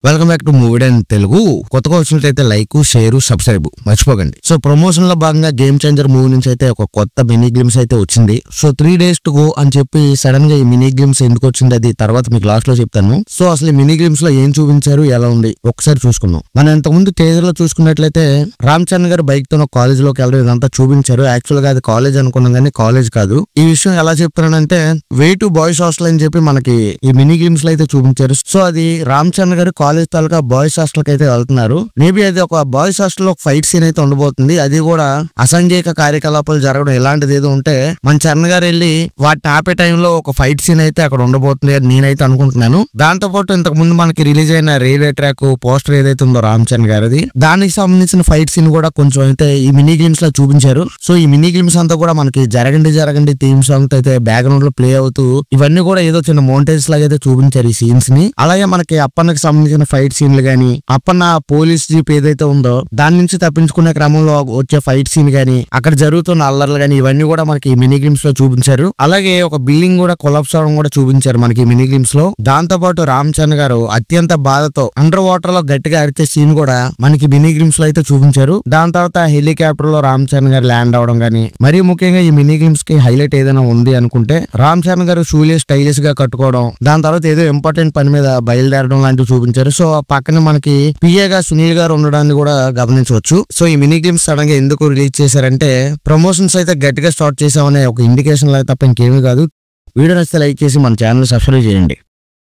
Welcome back to movie and Telugu. కొత్తగా వచ్చినట్లయితే like, share, subscribe మర్చిపోకండి. సో ప్రమోషన్ లో భాగంగా గేమ్ చేంజర్ మూవీ నుంచి అయితే ఒక కొత్త మినీ గేమ్స్ అయితే వచ్చింది. సో 3 days టు గో అని చెప్పి సడన్ గా ఈ మినీ గేమ్స్ ఎందుకు వచ్చింది అది తర్వాత మీకు లాస్ట్ లో చెప్తాను. సో అసలు ఈ మినీ గేమ్స్ లో ఏం చూపించారు, ఎలా ఉంది ఒకసారి చూసుకుందాం. మనం ఇంతకుముందు టీజర్ లో చూసుకున్నట్లయితే రామ్ చరణ్ గారు బైక్ తో కాలేజ్ లోకి వెళ్ళడం ఇదంతా చూపించారు. యాక్చువల్ గా అది కాలేజ్ అనుకున్నాం కానీ కాలేజ్ కాదు. ఈ విషయం ఎలా చెప్తున్నానంటే వే టు బాయ్స్ హాస్టల్ అని చెప్పి మనకి ఈ మినీ గేమ్స్ లో అయితే చూపించారు. సో అది రామ్ చరణ్ గారు కాలేజ్ తాలూకా బాయ్స్ హాస్టల్ కి అయితే వెళ్తున్నారు. మేబీ అది ఒక బాయ్స్ హాస్టల్ లో ఒక ఫైట్ సీన్ అయితే ఉండబోతుంది. అది కూడా అసాంఘిక కార్యకలాపాలు జరగడం ఇలాంటిది ఏదో ఉంటే మన చరణ్ గారు వెళ్ళి వాటిని ఆపే టైంలో ఒక ఫైట్ సీన్ అయితే అక్కడ ఉండబోతుంది అని నేనైతే అనుకుంటున్నాను. దాంతో పాటు ఇంతకు ముందు మనకి రిలీజ్ అయిన రైల్వే ట్రాక్ పోస్టర్ ఏదైతే ఉందో రామ్ చరణ్ గారిది, దానికి సంబంధించిన ఫైట్ సీన్ కూడా కొంచెం అయితే ఈ మినీ గేమ్స్ లో చూపించారు. సో ఈ మినీ గేమ్స్ అంతా కూడా మనకి జరగండి థీమ్ సాంగ్ అయితే బ్యాక్గ్రౌండ్ లో ప్లే అవుతూ ఇవన్నీ కూడా ఏదో చిన్న మౌంటైన్స్ లాగా అయితే చూపించారు ఈ సీన్స్ ని. అలాగే మనకి అప్పన్నకి సంబంధించిన ఫైట్ సీన్లు గానీ, అప్పన్న పోలీస్ జీప్ ఏదైతే ఉందో దాని నుంచి తప్పించుకునే క్రమంలో వచ్చే ఫైట్ సీన్ గానీ, అక్కడ జరుగుతున్న అల్లర్లు గానీ ఇవన్నీ కూడా మనకి మినీ గేమ్స్ లో చూపించారు. అలాగే ఒక బిల్డింగ్ కూడా కొలాప్స్ అవడం కూడా చూపించారు మనకి మినీ గేమ్స్ లో. దాంతో పాటు రామ్ చరణ్ గారు అత్యంత బాధతో అండర్ వాటర్ లో గట్టిగా అరిచే సీన్ కూడా మనకి మినీ గేమ్స్ లో అయితే చూపించారు. దాని తర్వాత హెలికాప్టర్ లో రామ్ చరణ్ గారు ల్యాండ్ అవడం గానీ, మరీ ముఖ్యంగా ఈ మినీ గేమ్స్ కి హైలైట్ ఏదైనా ఉంది అనుకుంటే రామ్ చరణ్ గారు షూలే స్టైలిష్ గా కట్టుకోవడం, దాని తర్వాత ఏదో ఇంపార్టెంట్ పని మీద బయలుదేరడం లాంటివి చూపించారు. సో పక్కన మనకి పిఏగా సునీల్ గారు ఉండడాన్ని కూడా గమనించవచ్చు. సో ఈ మినీ గేమ్స్ సడన్ గా ఎందుకు రిలీజ్ చేశారంటే ప్రమోషన్స్ అయితే గట్టిగా స్టార్ట్ చేసామనే ఒక ఇండికేషన్ తప్ప ఇంకేమీ కాదు. వీడియో నచ్చితే లైక్ చేసి మన ఛానల్ సబ్స్క్రైబ్ చేయండి.